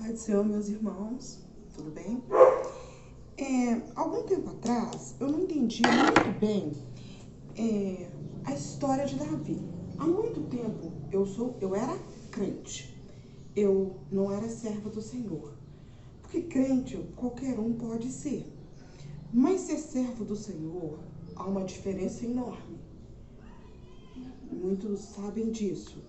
Pai do Senhor, meus irmãos, tudo bem? Algum tempo atrás, eu não entendi muito bem a história de Davi. Há muito tempo eu era crente, eu não era serva do Senhor. Porque crente qualquer um pode ser, mas ser servo do Senhor há uma diferença enorme. Muitos sabem disso.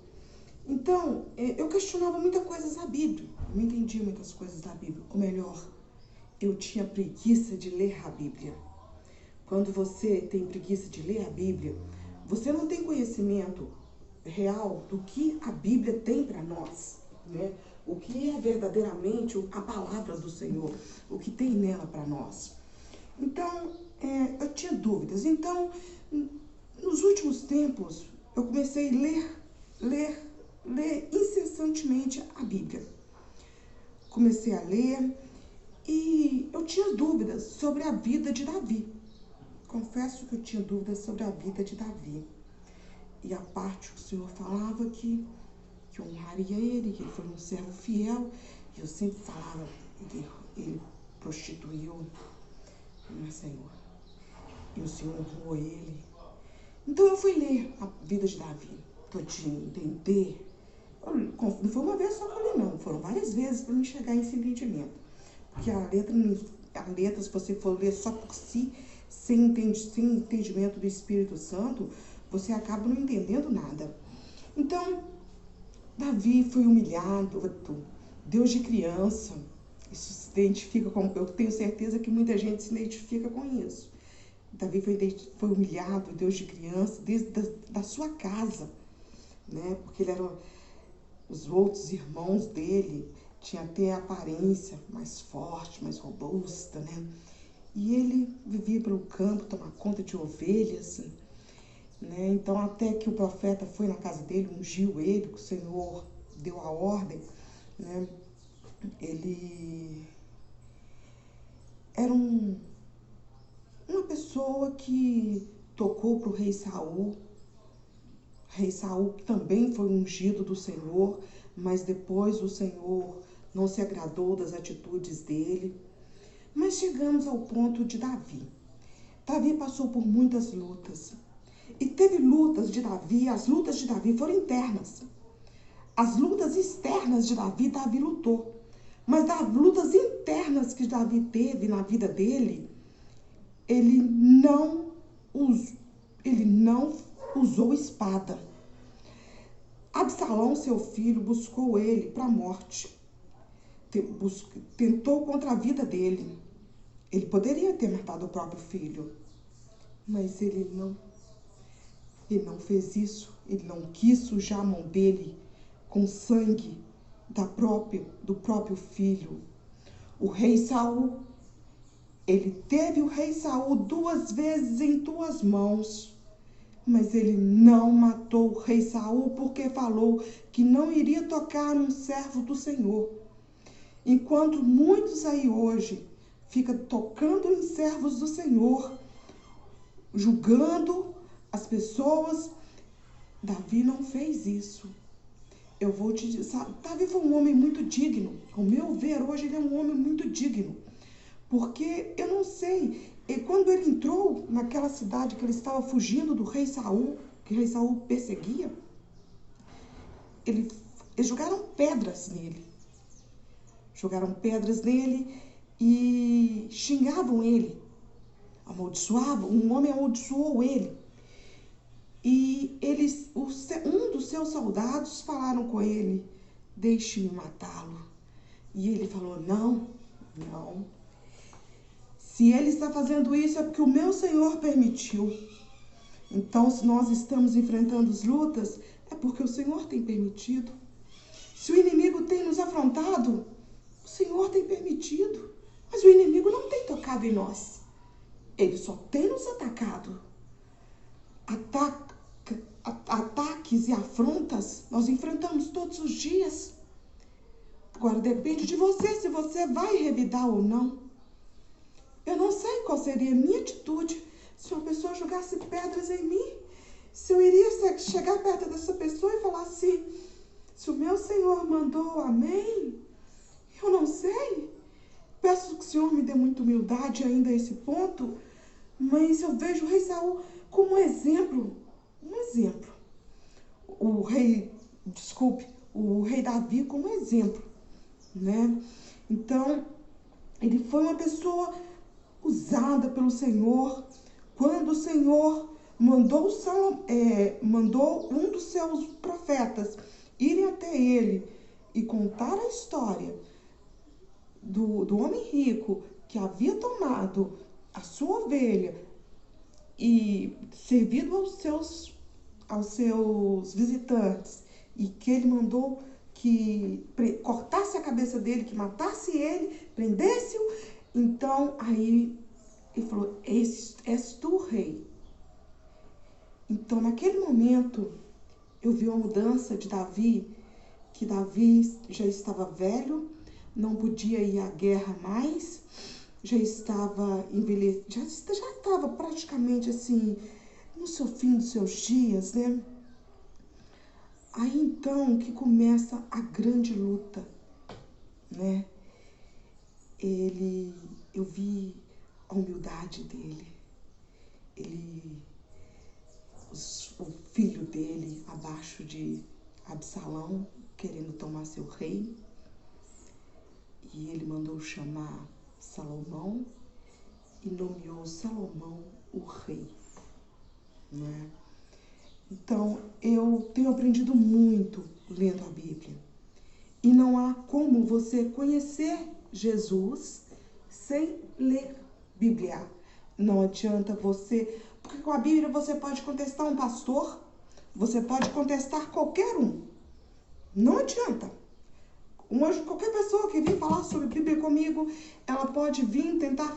Então, eu questionava muitas coisas da Bíblia, não entendia muitas coisas da Bíblia. Ou melhor, eu tinha preguiça de ler a Bíblia. Quando você tem preguiça de ler a Bíblia, você não tem conhecimento real do que a Bíblia tem para nós, né? O que é verdadeiramente a palavra do Senhor, o que tem nela para nós. Então, eu tinha dúvidas. Então, nos últimos tempos, eu comecei a ler incessantemente a Bíblia. Comecei a ler e eu tinha dúvidas sobre a vida de Davi. Confesso que eu tinha dúvidas sobre a vida de Davi. E a parte que o Senhor falava que honraria ele, que ele foi um servo fiel. E eu sempre falava, ele prostituiu, não é, Senhor? E o Senhor honrou ele. Então eu fui ler a vida de Davi, todinho, entender. Não foi uma vez só que eu li, não. Foram várias vezes para me chegar a esse entendimento. Porque a letra, se você for ler só por si, sem entendimento do Espírito Santo, você acaba não entendendo nada. Então, Davi foi humilhado, Deus de criança. Isso se identifica com... Eu tenho certeza que muita gente se identifica com isso. Davi foi humilhado, Deus de criança, desde da sua casa, né? Porque ele era... Os outros irmãos dele tinham até a aparência mais forte, mais robusta, né? E ele vivia pelo campo, tomar conta de ovelhas, né? Então, até que o profeta foi na casa dele, ungiu ele, que o Senhor deu a ordem, né? Ele era uma pessoa que tocou para o rei Saul. Rei Saul também foi ungido do Senhor, mas depois o Senhor não se agradou das atitudes dele. Mas chegamos ao ponto de Davi. Davi passou por muitas lutas. E teve lutas de Davi, as lutas de Davi foram internas. As lutas externas de Davi lutou. Mas das lutas internas que Davi teve na vida dele, ele não usou espada. Absalão, seu filho, buscou ele para a morte. Tentou contra a vida dele. Ele poderia ter matado o próprio filho, mas ele não fez isso. Ele não quis sujar a mão dele com sangue do próprio filho. O rei Saul, ele teve o rei Saul 2 vezes em 2 mãos, mas ele não matou o rei Saul porque falou que não iria tocar num servo do Senhor. Enquanto muitos aí hoje ficam tocando em servos do Senhor, julgando as pessoas, Davi não fez isso. Eu vou te dizer, Davi foi um homem muito digno. Ao meu ver, hoje ele é um homem muito digno. Porque eu não sei, quando ele entrou naquela cidade que ele estava fugindo do rei Saul, que o rei Saul perseguia, eles jogaram pedras nele. Jogaram pedras nele e xingavam ele, amaldiçoavam. Um homem amaldiçoou ele. E um dos seus soldados falaram com ele, deixe-me matá-lo. E ele falou, não. Se ele está fazendo isso é porque o meu Senhor permitiu. Então, se nós estamos enfrentando as lutas, é porque o Senhor tem permitido. Se o inimigo tem nos afrontado, o Senhor tem permitido. Mas o inimigo não tem tocado em nós. Ele só tem nos atacado. Ataques e afrontas nós enfrentamos todos os dias. Agora depende de você, se você vai revidar ou não. Eu não sei qual seria a minha atitude se uma pessoa jogasse pedras em mim. Se eu iria chegar perto dessa pessoa e falar assim, se o meu Senhor mandou, amém, eu não sei. Peço que o Senhor me dê muita humildade ainda a esse ponto, mas eu vejo o rei Saul como um exemplo. O rei Davi como exemplo, né? Então, ele foi uma pessoa usada pelo Senhor. Quando o Senhor mandou um dos seus profetas irem até ele e contar a história do homem rico que havia tomado a sua ovelha e servido aos seus visitantes, e que ele mandou que cortasse a cabeça dele, que matasse ele, prendesse-o. Então, aí ele falou: és tu, rei. Então, naquele momento, eu vi uma mudança de Davi, que Davi já estava velho, não podia ir à guerra mais, já estava envelhecido, já estava praticamente assim, no seu fim dos seus dias, né? Aí então que começa a grande luta, né? Eu vi a humildade dele, o filho dele abaixo de Absalão, querendo tomar seu rei, e ele mandou chamar Salomão e nomeou Salomão o rei, né? Então, eu tenho aprendido muito lendo a Bíblia. E não há como você conhecer Jesus sem ler Bíblia. Não adianta você... Porque com a Bíblia você pode contestar um pastor, você pode contestar qualquer um. Não adianta. Qualquer pessoa que vir falar sobre Bíblia comigo, ela pode vir tentar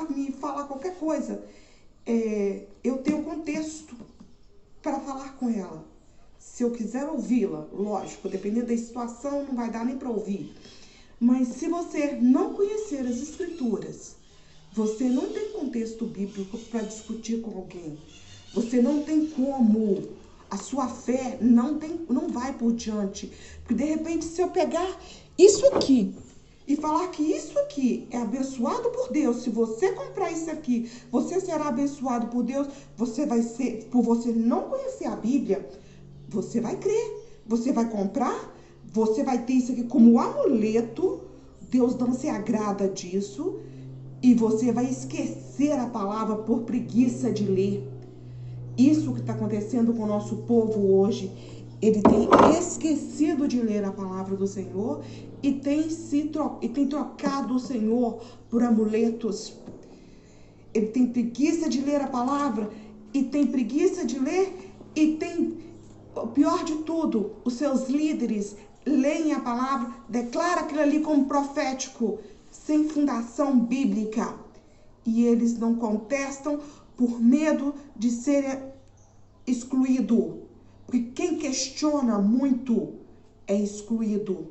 me falar qualquer coisa. Eu tenho contexto para falar com ela. Se eu quiser ouvi-la, lógico, dependendo da situação, não vai dar nem para ouvir. Mas se você não conhecer as Escrituras, você não tem contexto bíblico para discutir com alguém. Você não tem como. A sua fé não vai por diante. Porque de repente, se eu pegar isso aqui e falar que isso aqui é abençoado por Deus, se você comprar isso aqui, você será abençoado por Deus, você vai ser, por você não conhecer a Bíblia, você vai crer, você vai comprar, você vai ter isso aqui como amuleto, Deus não se agrada disso, e você vai esquecer a palavra por preguiça de ler. Isso que está acontecendo com o nosso povo hoje. Ele tem esquecido de ler a palavra do Senhor e tem trocado o Senhor por amuletos. Ele tem preguiça de ler a palavra e tem preguiça de ler e tem, o pior de tudo, os seus líderes leem a palavra, declaram aquilo ali como profético, sem fundação bíblica. E eles não contestam por medo de serem excluídos. Porque quem questiona muito é excluído.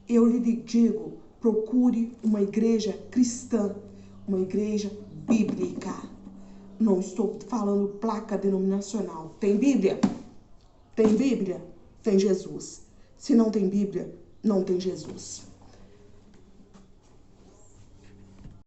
Eu lhe digo, procure uma igreja cristã, uma igreja bíblica. Não estou falando placa denominacional. Tem Bíblia? Tem Bíblia? Tem Jesus. Se não tem Bíblia, não tem Jesus.